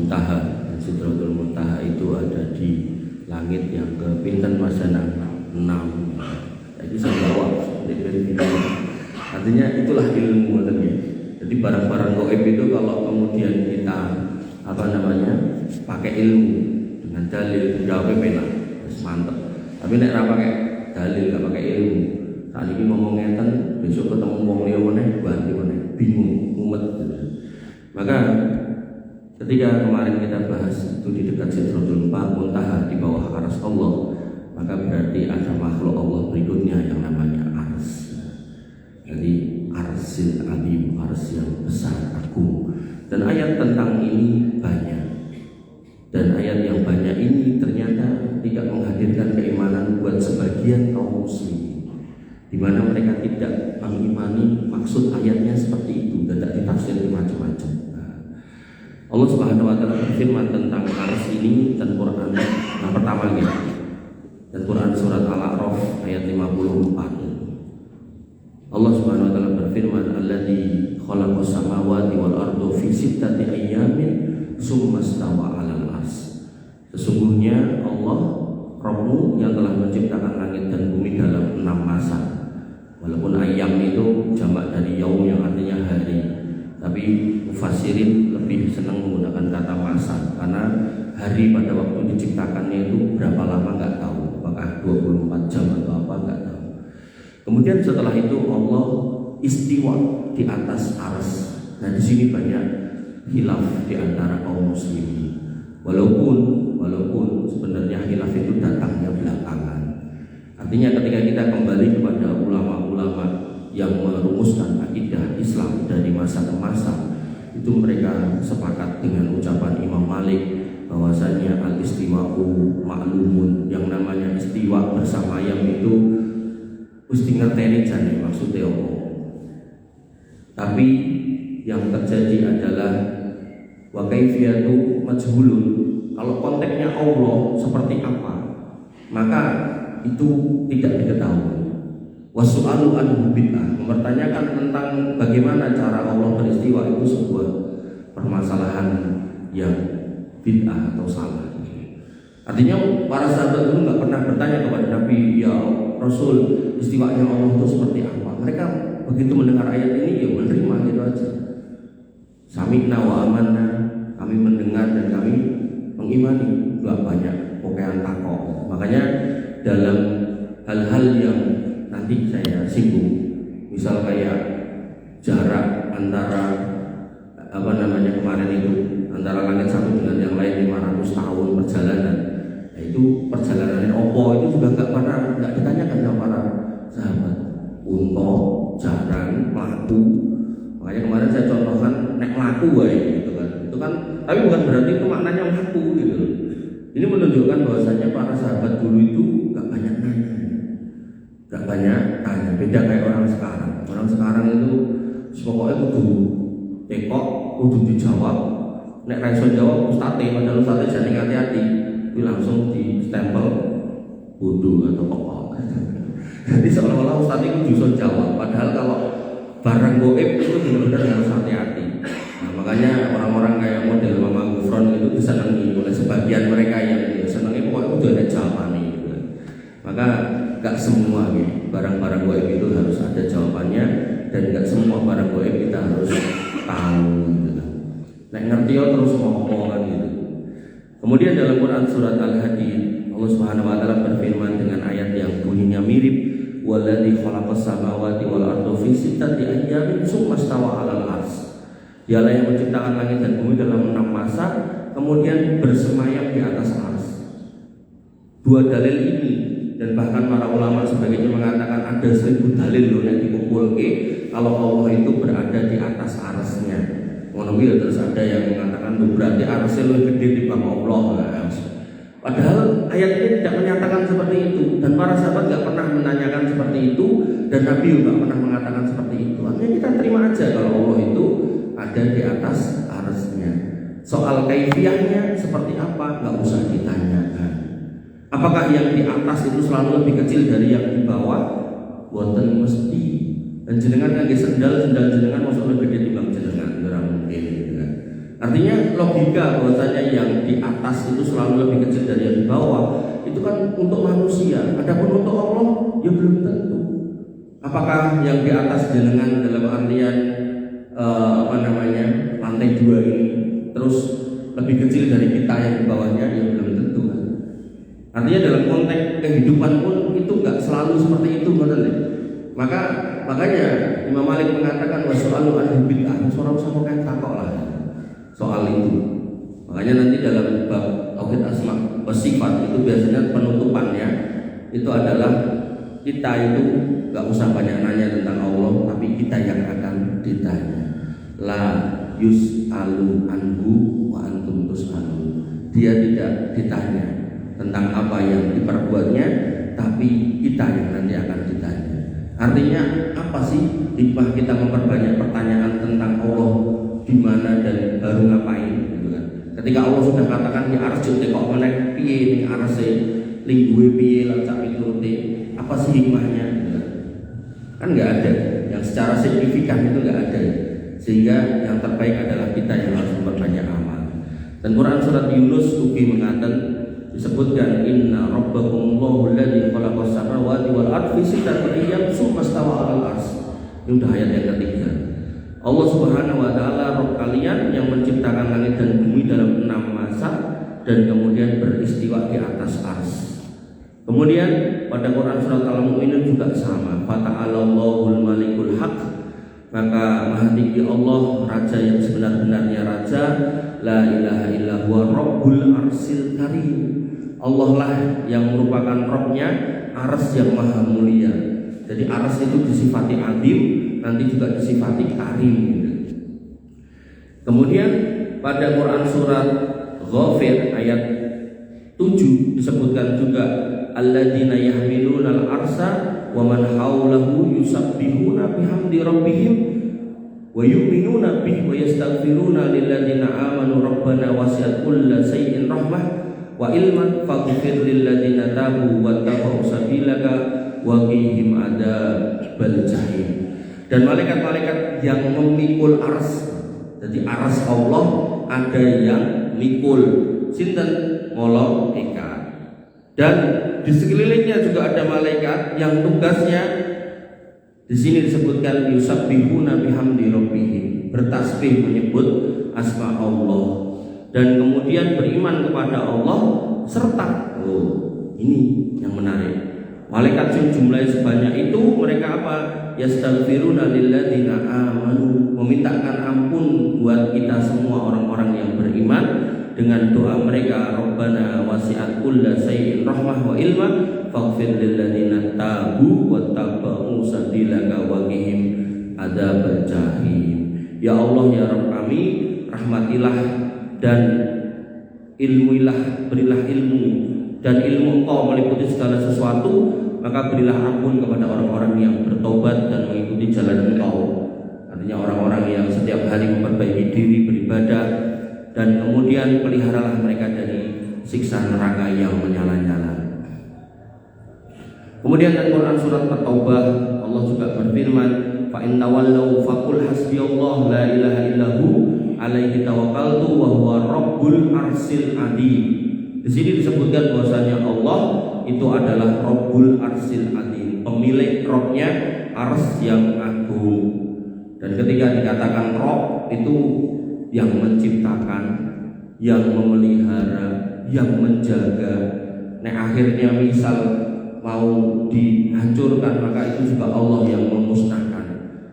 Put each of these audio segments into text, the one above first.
Muntaha. Sidratul Muntaha itu ada di langit yang ke pinten Mas Danang 6. Jadi saya jawab artinya itulah ilmu ya. Jadi barang-barang gaib itu kalau kemudian kita pakai ilmu dengan dalil jawabnya penak, mantep. Tapi nek ora pakai dalil, gak pakai ilmu, saat ini ngomong ngeten, besok ketemu wong liya meneh, ganti meneh, bingung, mumet. Maka ketika kemarin kita bahas itu di dekat Sidratul Muntaha di bawah arsy Allah, maka berarti ada makhluk Allah berikutnya yang namanya arsy. Jadi arsyil azim, arsy yang besar, agung. Dan ayat tentang ini banyak. Dan ayat yang banyak ini ternyata tidak menghadirkan keimanan buat sebagian kaum muslimin, di mana mereka tidak mengimani maksud ayatnya seperti itu dan tidak ditafsir macam-macam. Allah Subhanahu wa taala berfirman tentang arsy ini dan Quran yang pertama gitu. Dan Quran surat Al-A'raf ayat 54. Allah Subhanahu wa taala berfirman, "Alladzi khalaqas samawati wal arda fi sittati ayyamin tsumma stawa 'alal arsy." Sesungguhnya Allah Rabbmu yang telah menciptakan langit dan bumi dalam 6 masa. Walaupun ayam itu jamak dari yaum yang artinya hari, tapi mufassirin lebih senang menggunakan kata masa karena hari pada waktu diciptakannya itu berapa lama nggak tahu, apakah 24 jam atau apa nggak tahu. Kemudian setelah itu Allah istiwa di atas arsy. Nah di sini banyak khilaf di antara kaum muslimin. Walaupun sebenarnya khilaf itu datangnya belakangan. Artinya ketika kita kembali kepada ulama-ulama yang merumuskan akidah Islam dari masa ke masa, itu mereka sepakat dengan ucapan Imam Malik bahwasanya al-istiwa'u ma'lumun, yang namanya istiwa bersamayam itu mesti ngerteni jane maksudnya apa. Tapi yang terjadi adalah wa kaifiyatu majhulun. Kalau konteksnya Allah seperti apa, maka itu tidak diketahui. Wasu'alu anhu bid'ah, mempertanyakan tentang bagaimana cara Allah beristiwa itu sebuah permasalahan yang bid'ah atau salah. Artinya para sahabat dulu nggak pernah bertanya kepada Nabi, ya Rasul, istiwanya Allah itu seperti apa. Mereka begitu mendengar ayat ini ya menerima gitu aja. Sami'na wa amanna, kami mendengar dan kami mengimani. Nggak banyak pokoknya takok. Makanya dalam hal-hal yang nanti saya singgung, misal kayak jarak antara kemarin itu antara langit satu dengan yang lain 500 tahun perjalanan. Nah, itu perjalanan opo itu juga nggak ditanyakan sama para sahabat. Unta, jaran, melaku. Makanya kemarin saya contohkan nek melaku gitu kan. Itu kan, tapi bukan berarti itu maknanya melaku gitu. Ini menunjukkan bahwasanya para sahabat dulu itu nggak banyak nanya. Gak banyak tanya, beda kayak orang sekarang. Orang sekarang itu pokoknya kudu tekok, kudu dijawab. Nek ra iso jawab ustate, padahal ustate jane hati-hati, itu langsung di stempel bodoh atau pokok. Jadi seolah-olah ustate itu bisa jawab, padahal kalau barang goib itu benar-benar harus hati-hati. Nah, makanya orang-orang kayak model Mama Gufron itu disenangi oleh sebagian mereka yang senangnya pokoknya udah ada jawabannya gitu. Maka gak semua barang-barang goib itu harus ada jawabannya, dan gak semua barang goib kita harus tahu gitu. Nek ngerti terus ngomong kan gitu. Kemudian dalam Quran surat Al-Hadid Allah Subhanahu wa taala berfirman dengan ayat yang bunyinya mirip, waladzi khalaqas samawati wal arda fi sittati ayyamin tsumma stawa 'alal arsy. Dialah yang menciptakan langit dan bumi dalam 6 masa, kemudian bersemayam di atas arsy. Dua dalil ini, dan bahkan para ulama sebagainya mengatakan ada 1000 dalil loh yang dikumpulke kalau Allah itu berada di atas arsy-nya. Ngono terus ada yang mengatakan berarti arsy lebih gede di bawah Allah. Padahal ayat ini tidak menyatakan seperti itu, dan para sahabat tidak pernah menanyakan seperti itu, dan Nabi juga pernah mengatakan seperti itu. Artinya kita terima aja kalau Allah itu ada di atas arsy-nya. Soal kaifiyahnya seperti apa nggak usah ditanyakan. Apakah yang di atas itu selalu lebih kecil dari yang di bawah? Boten mesti. Dan jenengan ngangge sendal jenengan masuk lebih gede timbang jenengan, ora mungkin gitu kan. Artinya logika bahwasanya yang di atas itu selalu lebih kecil dari yang di bawah itu kan untuk manusia. Adapun untuk Allah ya belum tentu. Apakah yang di atas jenengan dalam artian lantai 2 ini terus lebih kecil dari kita yang di bawahnya ya belum tentu kan. Artinya dalam konteks kehidupan pun itu nggak selalu seperti itu, betul. Makanya Imam Malik mengatakan wasoalu an bid'ah, seorang sama kayak takok lah soal itu. Makanya nanti dalam bab tauhid asma wa sifat itu biasanya penutupannya itu adalah kita itu nggak usah banyak nanya tentang Allah, tapi kita yang akan ditanya. La yus'alu anhu wa antum tus'alun. Dia tidak ditanya tentang apa yang diperbuatnya, tapi kita yang nanti akan ditanya. Artinya apa sih hikmah kita memperbanyak pertanyaan tentang Allah, di mana dan baru ngapain gitu kan. Ketika Allah sudah katakan di arsy kok menek piye ning arsy lingguhe piye lan sak miturute, apa sih hikmahnya gitu kan enggak ada yang secara signifikan, itu enggak ada. Sehingga yang terbaik adalah kita yang harus memperbanyak amal. Dan Quran surat Yunus ugi mengatakan, disebutkan inna rabbakumullahu alladzi khalaqas samawati wal ardi fi sittati ayyam tsumma stawa 'alal arsy. Ini udah ayat yang ketiga. Allah Subhanahu wa taala Rabb kalian yang menciptakan langit dan bumi dalam 6 masa dan kemudian beristiwa di atas arsy. Kemudian pada Quran surat Al-Mu'minun juga sama, fata'alallahul malikul haq. Maka maha tinggi Allah, raja yang sebenar-benarnya raja, la ilaha illa huwa rabbul arsil karim. Allah lah yang merupakan Rabbnya ars yang maha mulia. Jadi ars itu disifati adim, nanti juga disifati karim. Kemudian pada Quran surat Ghafir ayat 7 disebutkan juga alladzina yahmiluna al-arsa wa man haulahu yusabbihuna bihamdi rabbihim wa yu'minuna bihi wa yastaghfiruna lilladzina amanu rabbana wasi'at kulla shay'in rahmah wa ilman faghfir lilladzina tabu wattaba'u sabilaka wa qihim adzabal jahim. Dan malaikat-malaikat yang memikul ars, jadi ars Allah ada yang mikul sinten malaika. Dan di sekelilingnya juga ada malaikat yang tugasnya di sini disebutkan yusabbihuna bihamdi rabbihim, bertasbih menyebut asma Allah dan kemudian beriman kepada Allah serta ini yang menarik. Malaikat yang jumlahnya sebanyak itu mereka apa? Yastaghfiruna lilladzina amanu, memintakan ampun buat kita semua orang-orang yang beriman dengan doa mereka, Rabbana wasi'at kulla shay'in rahmah wa ilma faghfir lilladzina tabu wattaba'u sabilaka wa qihim adzabal jahim. Ya Allah ya Rabb kami, rahmatilah dan ilmuilah, berilah ilmu, dan ilmu Engkau meliputi segala sesuatu, maka berilah ampun kepada orang-orang yang bertobat dan mengikuti jalan Engkau. Artinya orang-orang yang setiap hari memperbaiki diri beribadah, dan kemudian peliharalah mereka dari siksa neraka yang menyala-nyala. Kemudian dalam Quran surat At-Taubah Allah juga berfirman, fa in tawallau faqul hasbiyallahu la ilaha illahu alaihi tawakkaltu wa huwa rabbul arsil adzim. Di sini disebutkan bahwasanya Allah itu adalah Rabbul Arsil Adzim, pemilik Rabbnya ars yang agung. Dan ketika dikatakan Rabb itu yang menciptakan, yang memelihara, yang menjaga. Nah akhirnya misal mau dihancurkan maka itu juga Allah yang memusnahkan.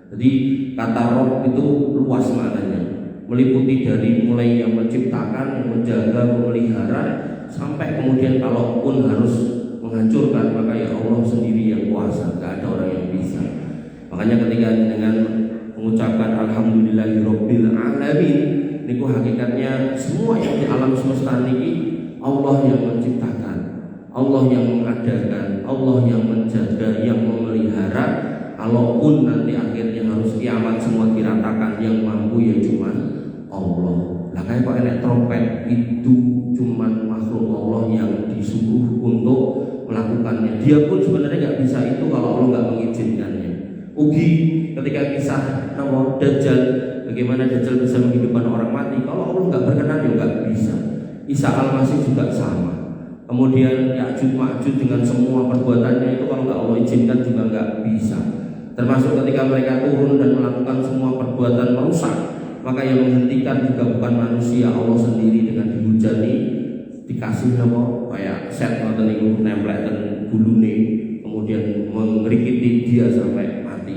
Jadi kata Rabb itu luas maknanya, meliputi dari mulai yang menciptakan, yang menjaga, memelihara, sampai kemudian kalaupun harus menghancurkan maka ya Allah sendiri yang kuasa, gak ada orang yang bisa. Makanya ketika dengan mengucapkan alhamdulillahirabbil alamin, niku hakikatnya semua yang di alam semesta niki Allah yang menciptakan, Allah yang mengadakan, Allah yang menjaga, yang memelihara. Kalaupun nanti akhirnya harus kiamat semua diratakan, yang mampu ya cuman Allah. Lah kayak kok enek trompet, itu cuman makhluk Allah yang disuruh untuk melakukannya. Dia pun sebenarnya nggak bisa itu kalau Allah nggak mengizinkannya. Ugi ketika kisah Dajjal bagaimana Dajjal bisa menghidupkan orang mati. Kalau Allah nggak berkenan ya nggak bisa. Isa al-Masih juga sama. Kemudian Ya'juj Ma'juj dengan semua perbuatannya itu kalau nggak Allah izinkan juga nggak bisa. Termasuk ketika mereka turun dan melakukan semua perbuatan merusak, maka yang menghentikan juga bukan manusia, Allah sendiri dengan dihujani, dikasih nama kayak set ngoten niku nemplek ten gulune, kemudian mengerikiti dia sampai mati.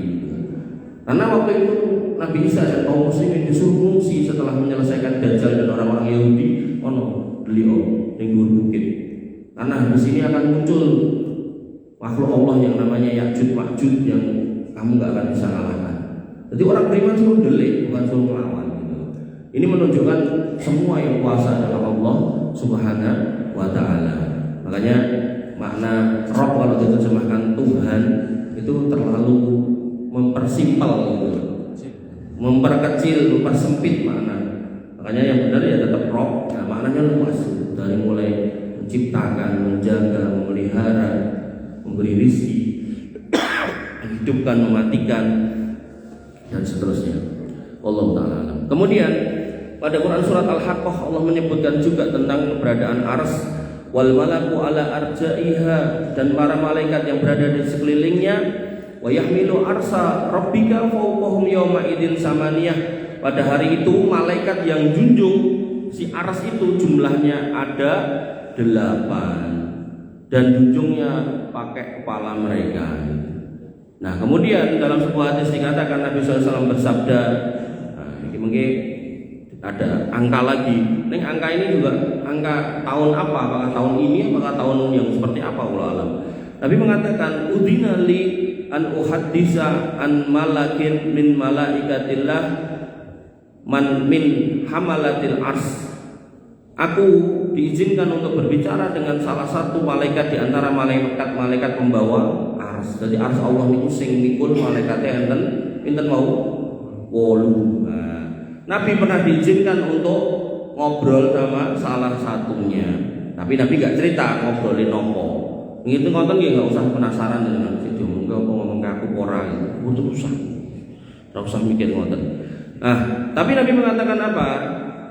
Karena waktu itu Nabi Isa dan kaum muslimin disuruh mengungsi setelah menyelesaikan Dajjal dan orang-orang Yahudi beliau yang dhuwur bukit. Karena di sini akan muncul makhluk Allah yang namanya Ya'juj Ma'juj yang kamu nggak akan bisa kalahkan. Jadi orang beriman suruh delik, bukan suruh melawan. Gitu. Ini menunjukkan semua yang kuasa adalah Allah Subhanahu wa Ta'ala. Makanya makna Rabb kalau diterjemahkan Tuhan itu terlalu mempersimpel, gitu. Memperkecil, mempersempit makna. Makanya yang benar ya tetap Rabb. Nah, maknanya luas dari mulai menciptakan, menjaga, memelihara, memberi rizki, menghidupkan, mematikan, dan seterusnya. Allah Ta'ala alam. Kemudian pada Quran surat Al-Haqqah Allah menyebutkan juga tentang keberadaan ars wal malaku ala arja'iha, dan para malaikat yang berada di sekelilingnya. Wa yahmilu arsa rabbika fawqahum yawma idin samaniyah. Pada hari itu malaikat yang junjung si ars itu jumlahnya ada 8 dan junjungnya pakai kepala mereka. Nah kemudian dalam sebuah hadis dikatakan Nabi SAW bersabda, nah, ini mungkin ada angka lagi. Nih angka ini juga angka tahun apa? Apakah tahun ini? Apakah tahun yang seperti apa? Wallahu alam. Nabi mengatakan udhina li an uhaddisa an malakin min malaikatillah man min hamalatil ars. Aku diizinkan untuk berbicara dengan salah satu malaikat di antara malaikat pembawa ars. Jadi ars Allah niku sing mikul malaikate enten pinten mau 8. Nah, Nabi pernah diizinkan untuk ngobrol sama salah satunya. Tapi Nabi gak cerita ngobrolin nopo. Ngitung ngoten nggih gak usah penasaran dengan situ. Enggak ngomong ke aku ora gitu. Mboten usah. Ora usah mikir ngoten. Nah, tapi Nabi mengatakan apa?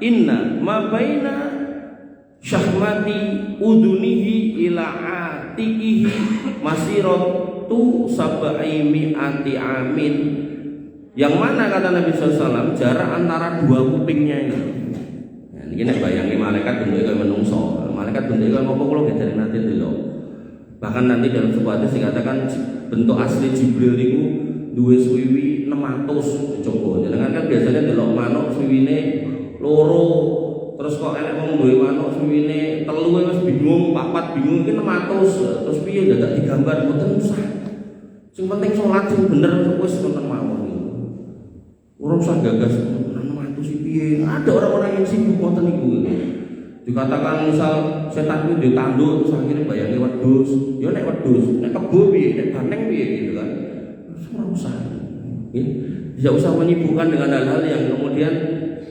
Inna ma baina syahmati udunihi ila atiqihi masiratu sab'i mi'ati amin. Yang mana kata Nabi SAW jarak antara dua kupingnya ini. Nah, ini nek bayangi malaikat bentuknya kayak menungso. Malaikat bentuknya kayak ngopo kula gak jare nanti delok. Bahkan nanti dalam sebuah hadis dikatakan bentuk asli Jibril itu duwe suwiwi 600 coba. Jangan kan biasanya delok manuk suwiwine loro, terus kok enek wong duwe manuk suwine 3 wis bingung, 4 bingung iki 600. Terus piye dadak digambar mboten usah. Sing penting salat sing bener wis ngoten mawon. Ora usah gagas 600 iki piye. Ada orang-orang yang sibuk ngoten niku. Dikatakan misal setan itu ditanduk terus akhirnya bayangi wedhus. Ya nek wedhus, nek kebo piye, nek banteng piye gitu kan. Ora usah. Tidak usah menyibukkan dengan hal-hal yang kemudian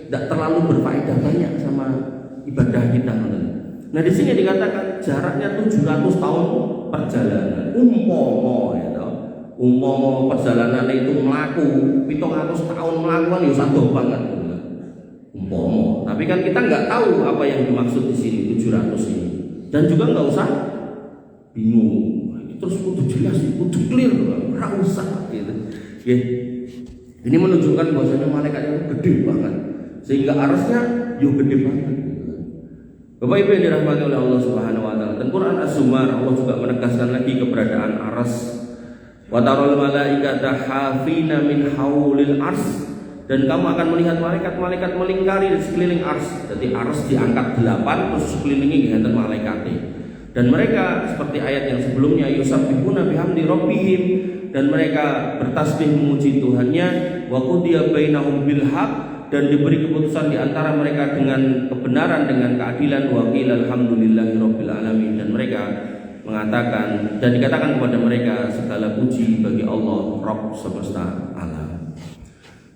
tidak terlalu berfaedah banyak sama ibadah kita. Nah di sini dikatakan jaraknya 700 tahun perjalanan. Umpama perjalanan itu melaku 700 tahun melakukan ya satu banget. Umpama. Tapi kan kita nggak tahu apa yang dimaksud di sini 700 ini. Dan juga nggak usah bingung. Terus kudu jelas, kudu clear, nggak usah gitu. Ini menunjukkan bahwasanya malaikat itu gede banget. Sehingga arsnya yo gede banget. Bapak Ibu yang dirahmati oleh Allah Subhanahu wa taala. Dan Quran As-Zumar Allah juga menegaskan lagi keberadaan ars. Wa taral malaikata hafina min haulil ars, dan kamu akan melihat malaikat-malaikat melingkari di sekeliling ars. Jadi ars diangkat 8 terus sekelilingi enten malaikate. Dan mereka seperti ayat yang sebelumnya yusabbihuna bihamdi rabbihim, dan mereka bertasbih memuji Tuhannya, wa qudiya bainahum bil haq, dan diberi keputusan di antara mereka dengan kebenaran, dengan keadilan, wa qila alhamdulillahirabbil alamin, dan mereka mengatakan dan dikatakan kepada mereka segala puji bagi Allah Rabb semesta alam.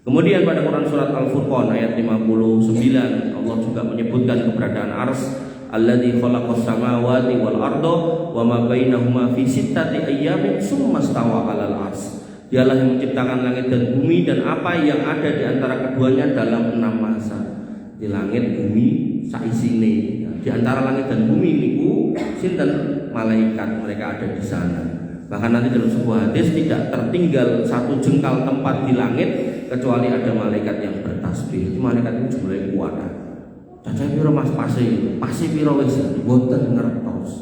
Kemudian pada Quran surat Al-Furqan ayat 59 Allah juga menyebutkan keberadaan ars. Alladzi khalaqas samawati wal arda wa ma bainahuma fi sittati ayyamin tsumma stawa 'alal ars. Dialah yang menciptakan langit dan bumi dan apa yang ada di antara keduanya dalam 6 masa. Di langit bumi saisine. Di antara langit dan bumi niku sinten malaikat, mereka ada di sana. Bahkan nanti dalam sebuah hadis tidak tertinggal satu jengkal tempat di langit kecuali ada malaikat yang bertasbih. Itu malaikat itu jumlahnya kuat. Cacah piro Mas pase piro wis boten ngertos.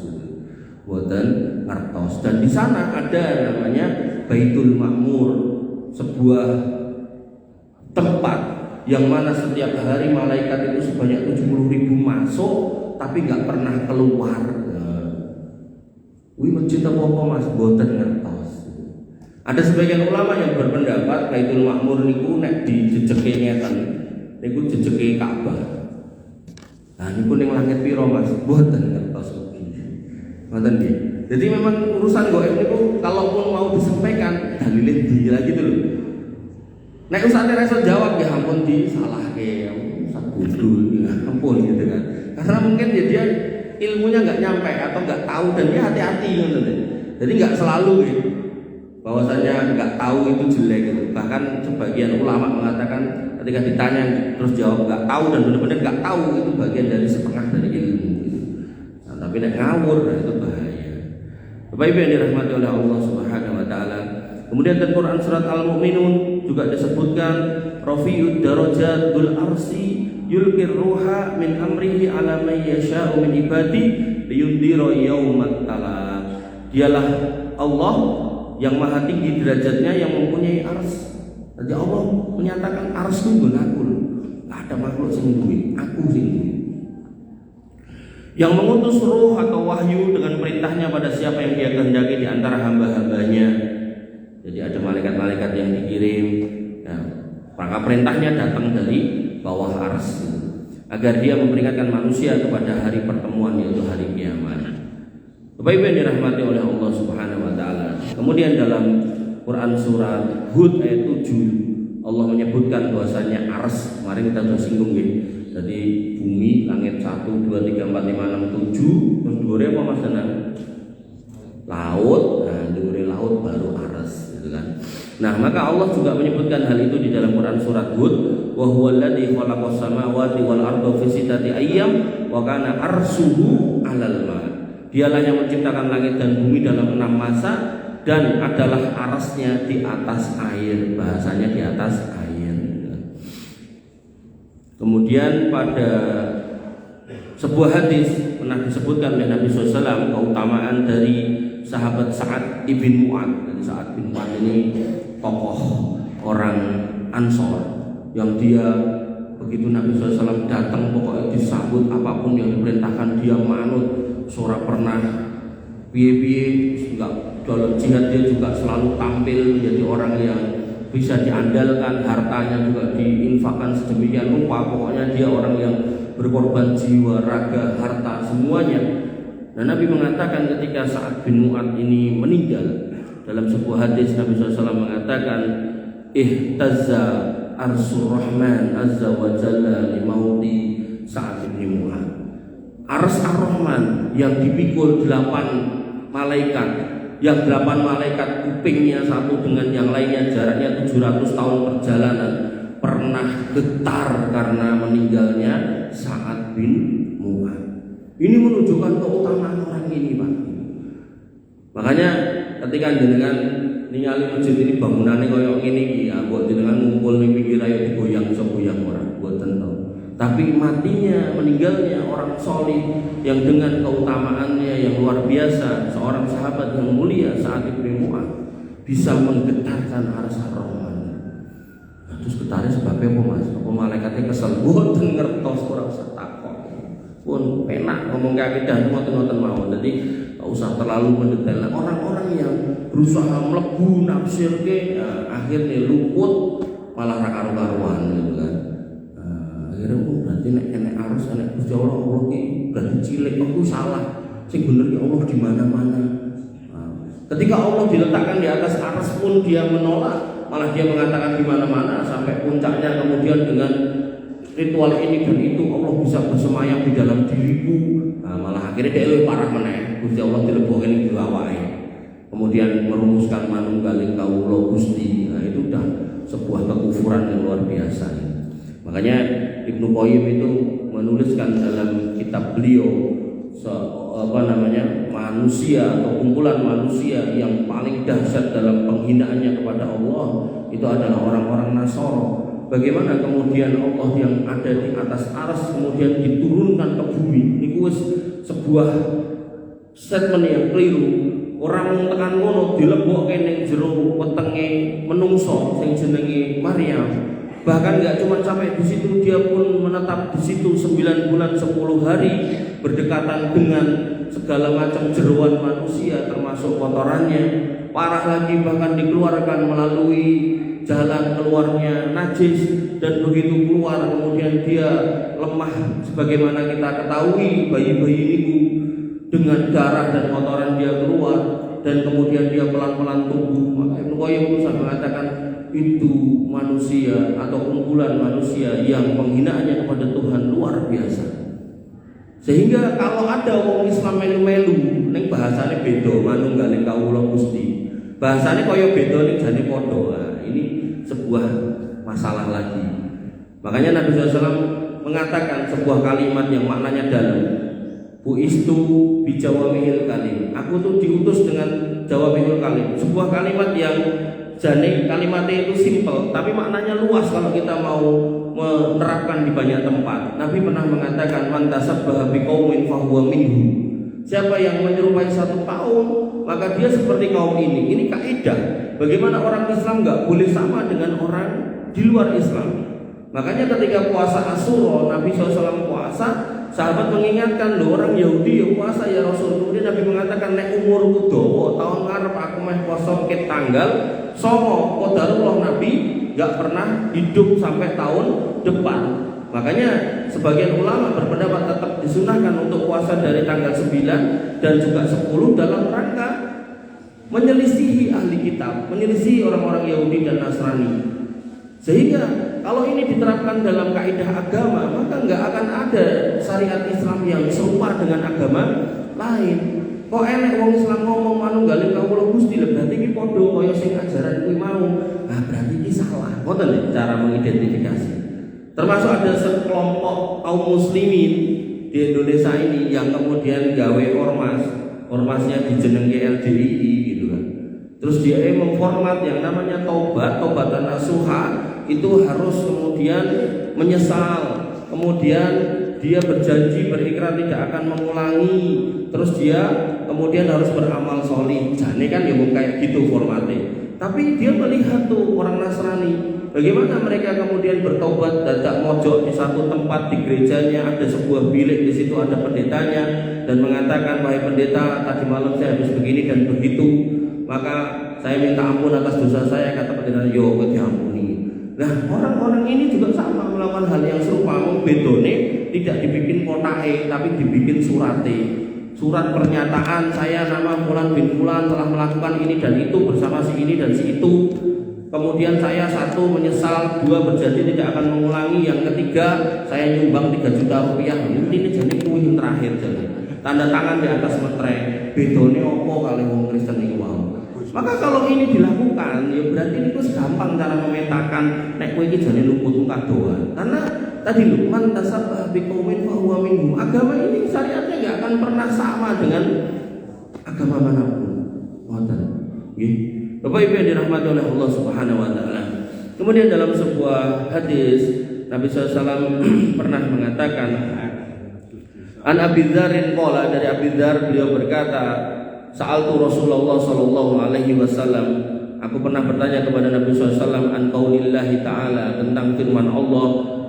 Boten ngertos. Dan di sana ada namanya Baitul Ma'mur, sebuah tempat yang mana setiap hari malaikat itu sebanyak 70.000 masuk tapi nggak pernah keluar. Wih masjid apa Mas boten ngertos. Ada sebagian ulama yang berpendapat Baitul Ma'mur niku nek dijejeke ngeten niku jejeke Ka'bah. Nah niku ning langit piro Mas boten ngertos ugi. Ngoten nggih. Jadi memang urusan gaib niku kalaupun mau disampaikan dalile ndi lagi gitu loh. Nek usane ra iso jawab ya ampun disalahke, sak bodoh ya ampun gitu kan. Karena mungkin dia ilmunya nggak nyampe atau nggak tahu dan dia hati-hati gitu. Jadi nggak selalu gitu. Bahwasanya nggak tahu itu jelek gitu. Bahkan sebagian ulama mengatakan ketika ditanya terus jawab nggak tahu dan benar-benar nggak tahu itu bagian dari setengah dari ilmu gitu. Nah, tapi nek ngawur itu bahaya. Bapak Ibu yang dirahmati oleh Allah Subhanahu wa taala. Kemudian dalam Quran surat Al-Mu'minun juga disebutkan Rafi'ud darajat dzul arsy yulqir ruha min amrihi ala may yasha'u min ibadi liyundira yaumat talaq. Dialah Allah yang maha tinggi derajatnya yang mempunyai ars. Jadi Allah menyatakan ars itu aku loh. Enggak ada makhluk sing duwe, aku sing duwe. Yang mengutus ruh atau wahyu dengan perintahnya pada siapa yang dia kehendaki di antara hamba-hambanya. Jadi ada malaikat-malaikat yang dikirim, nah, maka perintahnya datang dari bawah ars agar dia memperingatkan manusia kepada hari pertemuan yaitu hari kiamat. Bapak Ibu yang dirahmati oleh Allah Subhanahu wa taala. Kemudian dalam Quran surat Hud ayat 7 Allah menyebutkan bahwasanya ars, kemarin kita sudah singgung ya. Jadi bumi, langit 1, 2, 3, 4, 5, 6, 7. Terus dhuwure apa Mas Danang? Laut. Nah, dhuwure laut baru ars gitu kan. Nah, maka Allah juga menyebutkan hal itu di dalam Quran surat Hud, wa huwal ladzi khalaqas samawati wal arda fi sittati ayyam wa kana arshuhu 'alal ma'. Dialah yang menciptakan langit dan bumi dalam 6 masa dan adalah arasnya di atas air, bahasanya di atas air. Kemudian pada sebuah hadis pernah disebutkan oleh Nabi SAW keutamaan dari sahabat Sa'ad ibn Mu'ad. Dan Sa'ad bin Mu'ad ini tokoh orang Ansor yang dia begitu Nabi SAW datang pokoknya disambut apapun yang diperintahkan dia manut. Seorang pernah piye-piye enggak dalam jihad dia juga selalu tampil menjadi orang yang bisa diandalkan, hartanya juga diinfakkan sedemikian rupa. Pokoknya dia orang yang berkorban jiwa, raga, harta semuanya. Dan Nabi mengatakan ketika Sa'ad bin Mu'ad ini meninggal, dalam sebuah hadis Nabi SAW mengatakan ihtazza arsur rahman azza wa jalla li mauti Sa'ad bin Mu'ad. Ars ar-Rahman yang dipikul 8 malaikat, yang 8 malaikat kupingnya satu dengan yang lainnya jaraknya 700 tahun perjalanan pernah getar karena meninggalnya Sa'ad bin Mu'ad. Ini menunjukkan keutamaan orang ini, Pak. Makanya ketika jenengan ningali masjid ini bangunannya koyo ngene iki, buat jenengan ngumpul ning pinggir ayo digoyang iso goyang ora, mboten to. Tapi matinya, meninggalnya orang solih yang dengan keutamaannya yang luar biasa, seorang sahabat yang mulia Sa'ad bin Mu'ad bisa menggetarkan ars ar-Rahman. Nah, terus getarnya sebabnya apa Mas? Apa malaikatnya kesel? Boten ngertos ora usah takok. Pun penak ngomong akidah ngoten-ngoten mawon. Jadi enggak usah terlalu mendetail. Orang-orang yang berusaha mlebu nafsirke akhirnya luput malah ra karu-karuan gitu kan. Akhirnya berarti nek arus nek Gusti Allah ki berarti cilik aku salah. Sing bener ya Allah di mana-mana. Ketika Allah diletakkan di atas aras pun dia menolak, malah dia mengatakan di mana-mana sampai puncaknya kemudian dengan ritual ini dan itu Allah bisa bersemayam di dalam diriku. Malah akhirnya dia lebih parah meneh. Gusti Allah dilebokke ning awake. kemudian merumuskan manunggaling kawula Gusti. Nah, itu udah sebuah kekufuran yang luar biasa. Makanya Ibnu Qayyim itu menuliskan dalam kitab beliau manusia atau kumpulan manusia yang paling dahsyat dalam penghinaannya kepada Allah itu adalah orang-orang Nasara. Bagaimana kemudian Allah yang ada di atas arsy kemudian diturunkan ke bumi? Ini sebuah statement yang keliru. Orang tekan ngono dilebokke ning jero wetenge menungso sing jenenge Maryam. Bahkan nggak cuma sampai di situ, dia pun menetap di situ 9 bulan 10 hari berdekatan dengan segala macam jeroan manusia termasuk kotorannya. Parah lagi bahkan dikeluarkan melalui jalan keluarnya najis, dan begitu keluar kemudian dia lemah. Sebagaimana kita ketahui bayi-bayi itu dengan darah dan kotoran dia keluar dan kemudian dia pelan-pelan tumbuh. Maka Ibnu Qayyim mengatakan itu manusia atau kumpulan manusia yang penghinaannya kepada Tuhan luar biasa. Sehingga kalau ada orang Islam melu-melu, ning bahasane beda manunggaling kawula Gusti. Bahasane kaya beda ning jane padha. Nah, ini sebuah masalah lagi. Makanya Nabi SAW mengatakan sebuah kalimat yang maknanya dalam. Buistu bijawamil kalim. Aku tuh diutus dengan jawamil kalim. Sebuah kalimat yang jane kalimatnya itu simple, tapi maknanya luas kalau kita mau menerapkan di banyak tempat. Nabi pernah mengatakan man tasabbaha biqaumin fahuwa minhum. Siapa yang menyerupai satu kaum, maka dia seperti kaum ini. Ini kaidah. Bagaimana orang Islam nggak boleh sama dengan orang di luar Islam. Makanya ketika puasa Asyura, Nabi SAW puasa, sahabat mengingatkan, loh orang Yahudi ya puasa ya Rasul. Kemudian Nabi mengatakan, nek umurku dawa, tahun ngarep aku meh puasa ket tanggal songo. Qadarullah, Nabi nggak pernah hidup sampai tahun depan. Makanya sebagian ulama berpendapat tetap disunahkan untuk puasa dari tanggal 9 dan juga 10 dalam rangka menyelisihi ahli kitab, menyelisihi orang-orang Yahudi dan Nasrani. Sehingga kalau ini diterapkan dalam kaidah agama, maka nggak akan ada syariat Islam yang serupa dengan agama lain. Kok enek wong Islam ngomong manunggaling kawula Gusti, berarti iki padha kaya sing ajaran kuwi mau. Nah, berarti ini salah. Ngoten cara mengidentifikasi. Termasuk ada sekelompok kaum muslimin di Indonesia ini yang kemudian gawe ormasnya dijenengi LDII gitu kan. Terus dia memformat yang namanya taubatan nasuha, itu harus kemudian menyesal, kemudian dia berjanji berikrar tidak akan mengulangi, terus dia kemudian harus beramal solih. Jane kan ya kayak gitu formatnya. Tapi dia melihat tuh orang Nasrani, bagaimana mereka kemudian bertobat dadak mojok di satu tempat di gerejanya, ada sebuah bilik, di situ ada pendetanya dan mengatakan, wahai pendeta, tadi malam saya habis begini dan begitu, maka saya minta ampun atas dosa saya. Kata pendeta, yo diampuni. Nah, orang-orang ini juga sama melakukan hal yang serupa. Bedone tidak dibikin kotake, tapi dibikin surate. Surat pernyataan, saya nama Fulan bin Fulan telah melakukan ini dan itu bersama si ini dan si itu. Kemudian saya 1 menyesal, 2 berjanji tidak akan mengulangi, yang ketiga saya nyumbang 3 juta rupiah. Ini jadi kuwi yang terakhir jadi. Tanda tangan di atas metre. Bedone opo kali wong Kristen iki wae. Maka kalau ini dilakukan, ya berarti ini gampang cara memetakan nek kowe iki jane luput kadoan. Karena tadi lho, man tasabbaha biqaumin fa huwa minhum. Agama ini syariatnya enggak akan pernah sama dengan agama manapun. Ngoten. Nggih. Bapak Ibu yang dirahmati oleh Allah Subhanahu wa taala. Kemudian dalam sebuah hadis Nabi SAW pernah mengatakan, An Abi Dzar qala, dari Abi Dzar beliau berkata, Sa'altu Rasulullah sallallahu alaihi wasallam, aku pernah bertanya kepada Nabi SAW an qaulillahi ta'ala, tentang firman Allah,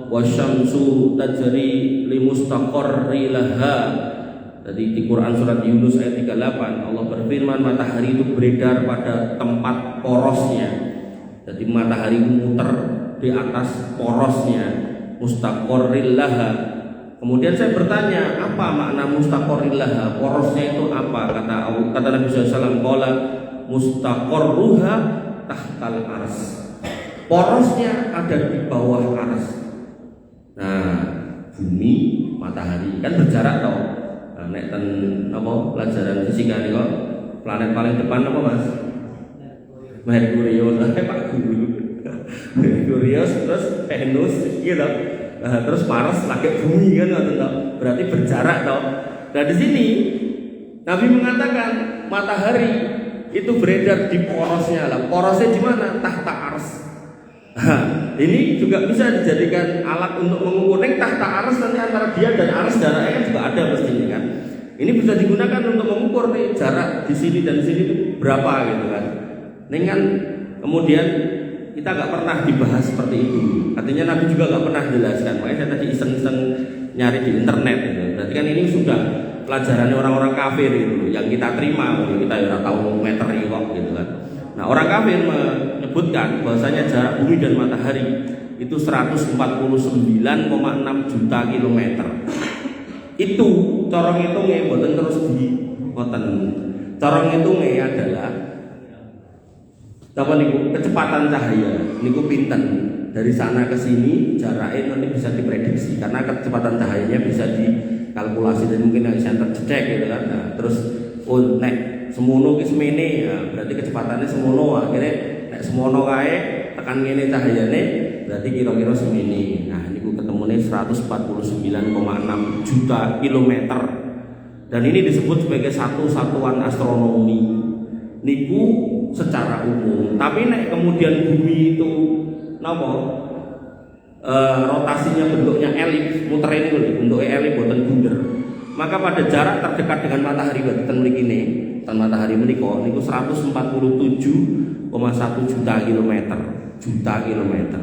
wasyamsu tajri limustaqarri laha. Tadi di Quran surat Yunus ayat 38 Allah berfirman, matahari itu beredar pada tempat porosnya. Jadi matahari muter di atas porosnya, mustaqarril laha. Kemudian saya bertanya, apa makna mustaqarril laha? Porosnya itu apa? Kata Nabi SAW, qala mustaqarruha tahtal ars. Porosnya ada di bawah ars. Nah, bumi, matahari kan berjarak toh. Nek ten apa pelajaran fisika nih kok planet paling depan apa Mas? Merkurius, Pak Guru. Merkurius, terus Venus, gitu. Terus Mars, lagi bumi kan, berarti berjarak toh. Nah di sini Nabi mengatakan matahari itu beredar di porosnya lah. Porosnya di mana? Tahta ars. Ini juga bisa dijadikan alat untuk mengukur tahta ars, nanti antara dia dan ars jaraknya kan juga ada mestinya kan. Ini bisa digunakan untuk mengukur nih jarak di sini dan di sini itu berapa gitu kan. Ini kan kemudian kita nggak pernah dibahas seperti itu. Artinya Nabi juga nggak pernah jelaskan. Makanya saya tadi iseng-iseng nyari di internet gitu. Berarti kan ini sudah pelajaran orang-orang kafir gitu yang kita terima, kita ya tahu meter kok gitu kan. Nah orang kafir menyebutkan bahwasanya jarak bumi dan matahari itu 149,6 juta kilometer. Itu corong hitungnya boten terus di boten. Corong hitungnya adalah apa niku kecepatan cahaya niku pinten dari sana ke sini jaraknya nanti bisa diprediksi karena kecepatan cahayanya bisa dikalkulasi dan mungkin yang bisa terjedek gitu kan. Nah, terus nek semono ki semene ya, berarti kecepatannya semono akhirnya nek semono kae tekan ngene cahayane berarti kira-kira semene. Nah niku ketemune 149,6 juta kilometer dan ini disebut sebagai satu satuan astronomi niku secara umum. Tapi nek kemudian bumi itu rotasinya bentuknya elips, muter ini lho, bentuknya elips boten bunder. Maka pada jarak terdekat dengan matahari boten mriki ne, tan matahari menika niku 147,1 juta kilometer.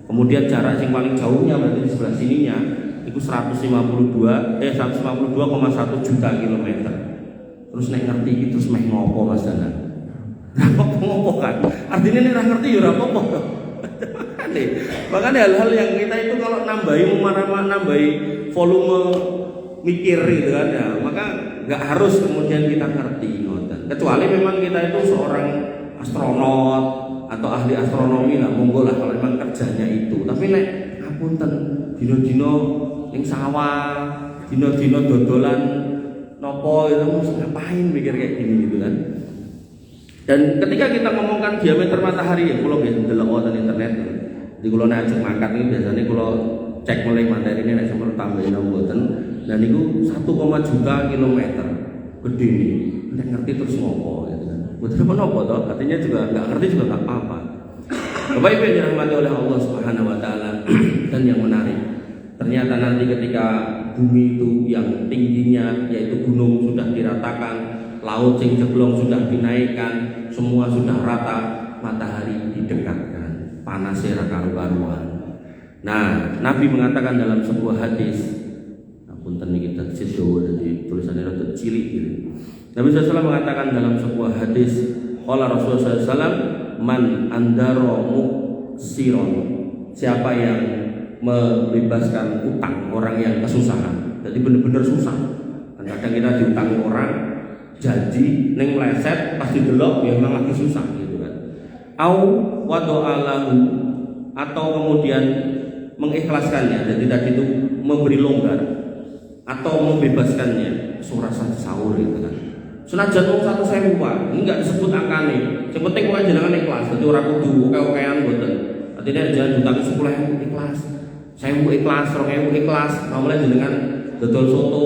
Kemudian jarak yang paling jauhnya berarti di sebelah sininya itu 152,1 juta kilometer. Terus nek ngerti iki terus meh ngopo Mas Danan? Ngopo kan? Artinya ini ngerti ya apa-apa. Makanya hal-hal yang kita itu kalau nambahi volume mikir gitu kan ya, maka nggak harus kemudian kita ngerti. Kecuali memang kita itu seorang astronot atau ahli astronomi lah, monggo lah kalau memang kerjanya itu. Tapi nek ngapunten dino-dino ning sawah, dino-dino dodolan nopo itu ngapain mikir kayak gini gitu kan. Dan ketika kita ngomongkan diameter matahari ya, kalau biasa ndelok wonten internet. Jadi kalau nek ajeng mangkat ini biasanya kalau cek mulai materi ini nek sampeyan tambahin mboten. Dan itu 1, juta kilometer. Gede nih. Nek ngerti terus ngopo gitu kan. Mboten apa-apa toh, artinya juga enggak ngerti juga enggak apa-apa. Bapak Ibu yang dirahmati oleh Allah Subhanahu wa taala dan yang menarik. Ternyata nanti ketika bumi itu yang tingginya yaitu gunung sudah diratakan, laut sing jeblong sudah dinaikkan, semua sudah rata, matahari didekatkan, panasnya karu-karuan. Nah, Nabi mengatakan dalam sebuah hadis, punten niki kita sedowo dadi tulisannya rada cilik gitu. Nabi SAW mengatakan dalam sebuah hadis, qala Rasulullah SAW, man andaro muksiron, siapa yang membebaskan utang orang yang kesusahan. Jadi benar-benar susah. Kadang kita diutangi orang janji neng meleset pas didelok ya memang lagi susah gitu kan. Au wado'alahu, atau kemudian mengikhlaskannya, jadi tadi itu memberi longgar atau membebaskannya, surasa sahur gitu kan. Senajan wong 1.000 Pak, ini enggak disebut angkane. Yang penting kok jenengan ikhlas, dadi ora kudu oke-okean mboten. Artinya jangan diutangi 10.000 ikhlas, 1.000 ikhlas, 2.000 ikhlas, nomornya jenengan dodol soto.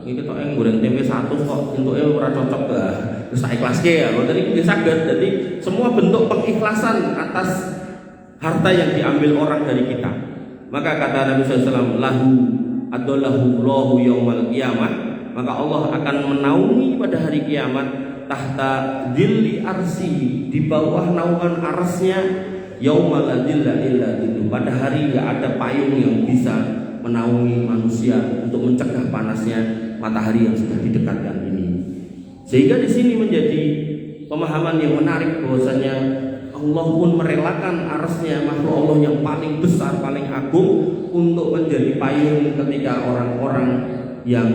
Ini kita yang goreng tempe 100 kok bentuknya ora cocok lah. Terus tak ikhlaske ya. Ngoten iki saged. Jadi semua bentuk pengikhlasan atas harta yang diambil orang dari kita. Maka kata Nabi SAW, lahu adallahu Allahu yaumal qiyamah, maka Allah akan menaungi pada hari kiamat tahta dhilli arsi, di bawah naungan arsnya, yaumal dhilla illa dhillu, pada hari enggak ada payung yang bisa menaungi manusia untuk mencegah panasnya matahari yang sudah didekatkan ini. Sehingga di sini menjadi pemahaman yang menarik bahwasanya Allah pun merelakan arsnya, makhluk Allah yang paling besar, paling agung, untuk menjadi payung ketika orang-orang yang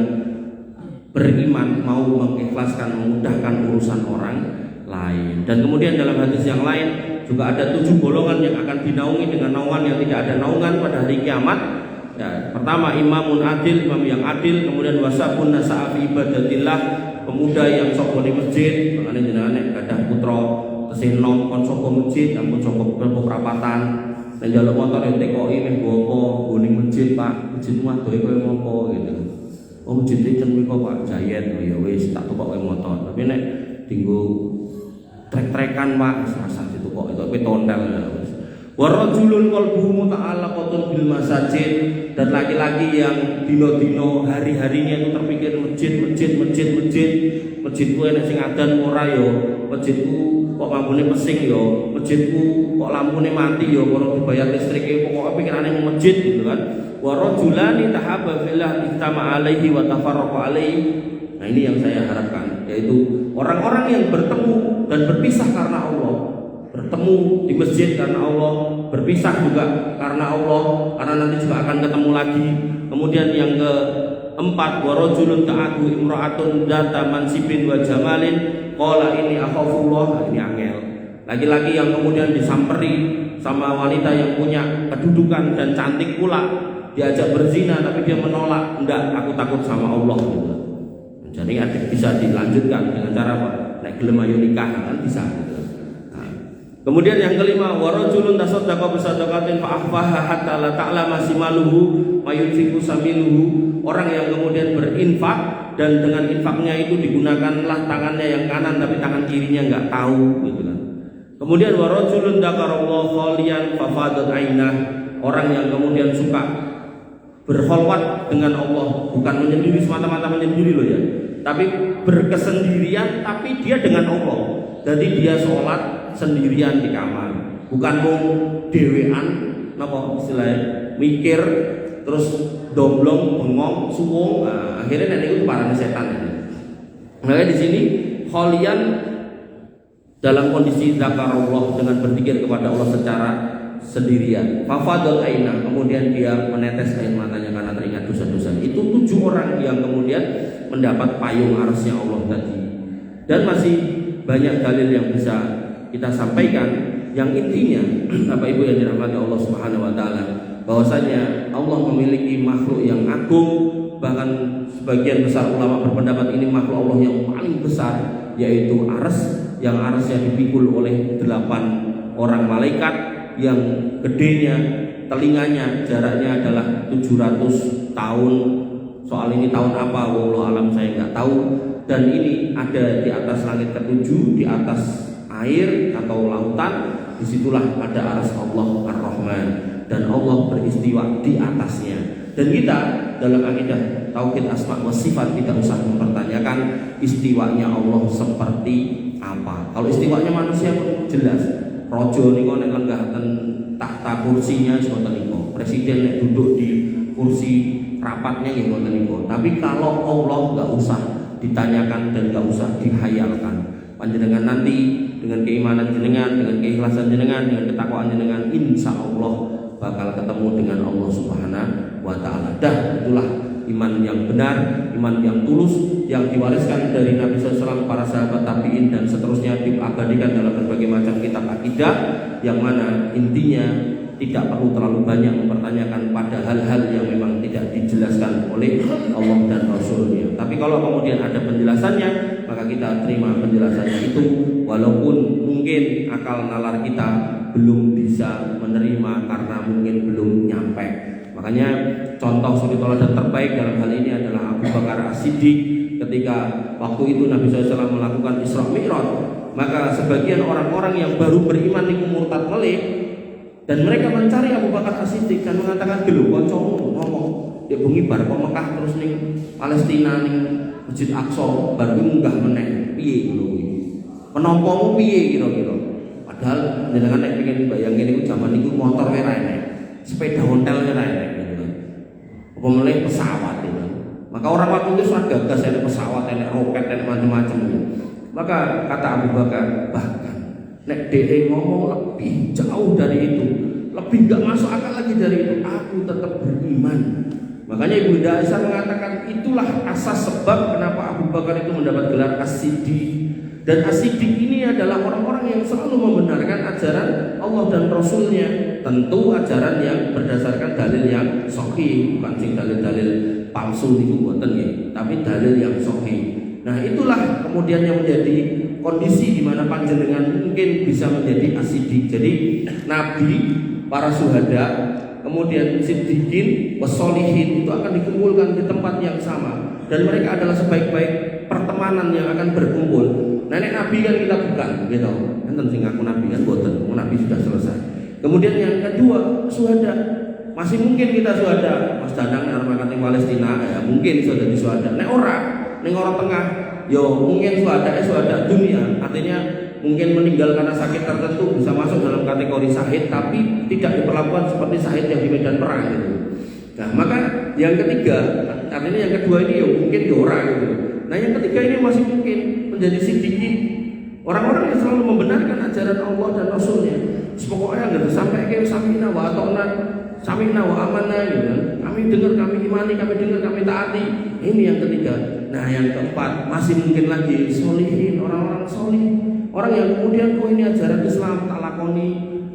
beriman mau mengikhlaskan, memudahkan urusan orang lain. Dan kemudian dalam hadis yang lain juga ada 7 golongan yang akan dinaungi dengan naungan yang tidak ada naungan pada hari kiamat. Ya, pertama imamun adil, imam yang adil, kemudian wasabun nasa'a fi ibadatillah, pemuda yang saka di masjid, makane jenengan nek gadah putra tesih nom kon saka masjid ampun saka perapatan. Nek njaluk motor ya tekoki meh nggo apa, nggo ning masjid Pak, masjid wadohe koyo ngopo gitu. Oh masjid iki ten mriko Pak Jayet, oh ya wis tak tukoke motor. Tapi nek dinggo trek-trekan Pak, rasa ditukok itu kowe tondel ya wis. Wa rajulun qalbuhu muta'allaqatun bil masajid, dan laki-laki yang dino-dino hari-harinya itu terpikir masjid ku enek sing adan ora yo, masjidku kok lampune pesing yo, masjidku kok lampune mati yo, ora dibayar listrike, pokoke pikirane mau masjid gitu kan. Wa rajulani tahabba fillah istama alaihi wa tafarraqa alaihi. Nah ini yang saya harapkan, yaitu orang-orang yang bertemu dan berpisah karena Allah, bertemu di masjid karena Allah, berpisah juga karena Allah, karena nanti juga akan ketemu lagi. Kemudian yang keempat, wa rajulun ta'atu imra'atun dzata mansibin wa jamalin qala ini akhafullah. Ini angel. Laki-laki yang kemudian disamperi sama wanita yang punya kedudukan dan cantik pula, diajak berzina tapi dia menolak, enggak, aku takut sama Allah gitu. Jadi bisa dilanjutkan dengan cara apa? Nek gelem ayo nikah kan bisa gitu. Nah, kemudian yang kelima, wa rajulun tasaddaqa bi sadaqatin fa akhfaha hatta la ta'lama simaluhu ma yunfiqu samiluhu. Orang yang kemudian berinfak dan dengan infaknya itu digunakanlah tangannya yang kanan tapi tangan kirinya enggak tahu gitu kan. Kemudian wa rajulun dzakarallahu khaliyan fa fadat ainah. Orang yang kemudian suka berkholwat dengan Allah, bukan menyendiri semata-mata menyendiri loh ya, tapi berkesendirian tapi dia dengan Allah. Jadi dia sholat sendirian di kamar, bukan mau dewean, napa istilahnya mikir terus domblong, bengong, suwung. Nah, akhirnya nanti itu parane setan. Makanya di sini kholian dalam kondisi zakarullah dengan berpikir kepada Allah secara sendirian. Fafadul aina, kemudian dia menetes air matanya karena teringat dosa-dosa. Itu 7 orang yang kemudian mendapat payung arasnya Allah tadi. Dan masih banyak dalil yang bisa kita sampaikan, yang intinya Bapak Ibu yang dirahmati Allah Subhanahu wa taala, bahwasanya Allah memiliki makhluk yang agung. Bahkan sebagian besar ulama berpendapat ini makhluk Allah yang paling besar, yaitu aras, yang arasnya dipikul oleh 8 orang malaikat, yang gedenya telinganya jaraknya adalah 700 tahun. Soal ini tahun apa, wallahu alam, saya nggak tahu. Dan ini ada di atas langit ke-7, di atas air atau lautan. Disitulah ada aras Allah Ar-Rahman, dan Allah beristiwa di atasnya. Dan kita dalam akidah tauhid asma wa sifat tidak usah mempertanyakan istiwanya Allah seperti apa. Kalau istiwanya manusia pun jelas. Rojo niku nek lenggahaken tahta kursinya ngoten niku. Presiden nek duduk di kursi rapatnya nggih ngoten niku. Tapi kalau Allah enggak usah ditanyakan dan enggak usah dihayalkan. Panjenengan nanti dengan keimanan jenengan, dengan keikhlasan jenengan, dengan ketakwaan jenengan, insya Allah bakal ketemu dengan Allah Subhanahu wa taala. Dah itulah iman yang benar, iman yang tulus, yang diwariskan dari Nabi SAW, para sahabat tabi'in, dan seterusnya diabadikan dalam berbagai macam kitab akidah, yang mana intinya tidak perlu terlalu banyak mempertanyakan pada hal-hal yang memang tidak dijelaskan oleh Allah dan Rasulnya. Tapi kalau kemudian ada penjelasannya, maka kita terima penjelasannya itu, walaupun mungkin akal nalar kita belum bisa menerima karena mungkin belum nyampe. Makanya contoh suri teladan terbaik dalam hal ini adalah Abu Bakar As-Siddiq. Ketika waktu itu Nabi SAW melakukan Isra Mi'raj, maka sebagian orang-orang yang baru beriman itu murtad melih, dan mereka mencari Abu Bakar As-Siddiq dan mengatakan, "Gelo kancamu ngomong ya bengi bar kok Mekah terus ning Palestina ning Masjid Aqsa bar kuwi munggah meneh. Piye ngono kuwi? Penampamu piye kira-kira?" Padahal jenengan nek pengen bayangin niku zaman niku motor ora enek, sepeda ontel ora enek gitu. Apa meneh pesawat itu. Maka orang waktu itu sudah gagas ada pesawat, ada roket, ada macam-macam. Maka kata Abu Bakar, bahkan nek DE ngomong lebih jauh dari itu, lebih gak masuk akal lagi dari itu, aku tetap beriman. Makanya Ibunda Aisyah mengatakan itulah asas sebab kenapa Abu Bakar itu mendapat gelar As-Siddiq. Dan As-Siddiq ini adalah orang-orang yang selalu membenarkan ajaran Allah dan Rasulnya. Tentu ajaran yang berdasarkan dalil yang sahih, bukan sing dalil-dalil palsu itu buatan ya, tapi dalil yang sahih. Nah itulah kemudian yang menjadi kondisi di mana panjenengan mungkin bisa menjadi asidik. Jadi nabi, para syuhada, kemudian siddiqin, wassolihin itu akan dikumpulkan di tempat yang sama, dan mereka adalah sebaik-baik pertemanan yang akan berkumpul. Nenek nabi kan kita bukan, gitu. Enten sing ngaku nabi kan boten, nabi sudah selesai. Kemudian yang kedua, syuhada. Masih mungkin kita syuhada. Mas Danang arep mangkat ning Palestina, ya mungkin iso dadi syuhada. Nek ora ning orang tengah, yo mungkin syuhada dunia. Artinya mungkin meninggal karena sakit tertentu bisa masuk dalam kategori syahid, tapi tidak diperlakukan seperti syahid yang di medan perang gitu. Nah, maka yang ketiga, artinya yang kedua ini yo mungkin di orang gitu. Nah, yang ketiga ini masih mungkin menjadi siddiqin. Orang-orang yang selalu membenarkan ajaran Allah dan Rasulnya. Pokoknya nggak sampai kayak samina wa atona, samina wa amana gitu. Kami dengar, kami imani, kami dengar, kami taati. Ini yang ketiga. Nah, yang keempat masih mungkin lagi solihin, orang-orang solih. Orang yang kemudian ini ajaran Islam tak lakoni.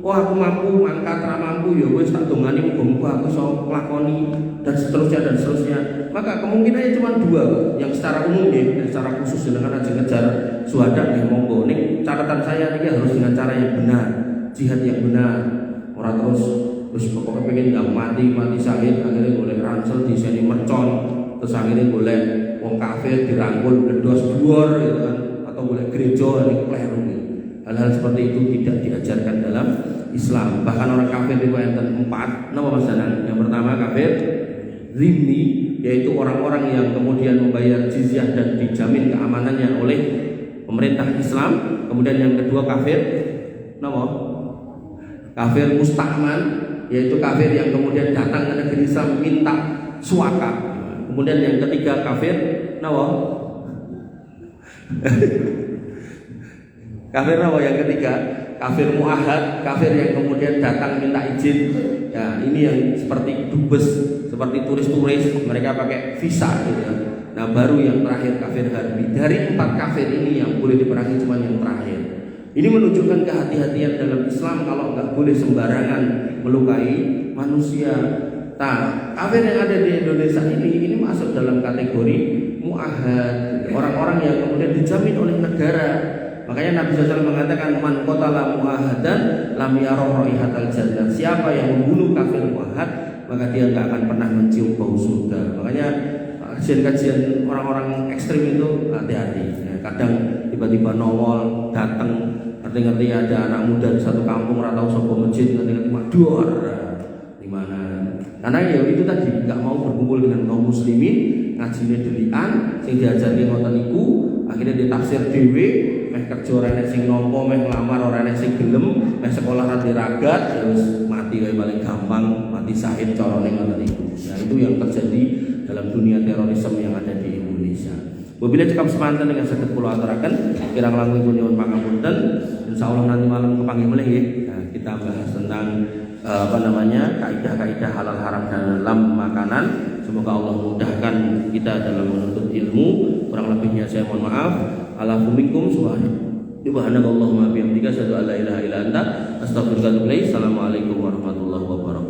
Aku mampu, mangkat ra mampu, ya wis tak dongani muga-muga aku iso nglakoni, dan seterusnya. Maka kemungkinannya cuma dua, yang secara umum ya, secara khusus dengan ngejar syuhada nggih monggo. Ning catatan saya ini harus dengan cara yang benar, jihad yang benar. Ora terus pokoknya pengen nggak mati syahid, akhirnya boleh ransel di sini mercon, terus akhirnya boleh wong kafir dirangkul blendos dhuwur gitu kan, atau boleh gereja ini kleru gitu. Hal-hal seperti itu tidak diajarkan dalam Islam. Bahkan orang kafir itu enten 4. Nama Mas Danang. Yang pertama kafir zimmi, yaitu orang-orang yang kemudian membayar jizyah dan dijamin keamanannya oleh pemerintah Islam. Kemudian yang kedua kafir kafir musta'man, yaitu kafir yang kemudian datang ke negeri Islam minta suaka. Kemudian yang ketiga kafir kafir yang ketiga kafir muahad, kafir yang kemudian datang minta izin. Ya, ini yang seperti dubes, seperti turis-turis, mereka pakai visa gitu ya. Nah, baru yang terakhir kafir harbi. Dari 4 kafir ini yang boleh diperangi cuma yang terakhir. Ini menunjukkan kehati-hatian dalam Islam kalau nggak boleh sembarangan melukai manusia. Nah, kafir yang ada di Indonesia ini masuk dalam kategori muahad, orang-orang yang kemudian dijamin oleh negara. Makanya Nabi SAW mengatakan man qatala muahadan lam yarah raihatal jannah. Siapa yang membunuh kafir muahad, maka dia enggak akan pernah mencium bau surga. Makanya kajian-kajian orang-orang ekstrim itu hati-hati. Ya, kadang tiba-tiba nongol datang, ngerti-ngerti ada anak muda di satu kampung ora tau sapa masjid, ngerti-ngerti mador. Di mana? Karena ya itu tadi enggak mau berkumpul dengan kaum muslimin, ngajine delian, sing diajari ngoten niku, akhirnya ditafsir dhewe. Meh kerja ora enek sing nampa, meh nglamar ora enek sing gelem, meh sekolah ra diragat, ya wis mati wae paling gampang, mati syahid carane ngoten iku. Nah, itu yang terjadi dalam dunia terorisme yang ada di Indonesia. Wabillahi cekap semanten dengan saged kula aturaken, kirang langkung pun nyuwun pangapunten. Insyaallah nanti malam kepanggih melih nggih. Nah, kita bahas tentang kaidah-kaidah halal haram dalam makanan. Semoga Allah mudahkan kita dalam menuntut ilmu. Kurang lebihnya saya mohon maaf. Alaikum subhanakallahumma bihamdika asyhadu an la ilaha illa anta astaghfiruka wa atubu ilaik. Assalamualaikum warahmatullahi wabarakatuh.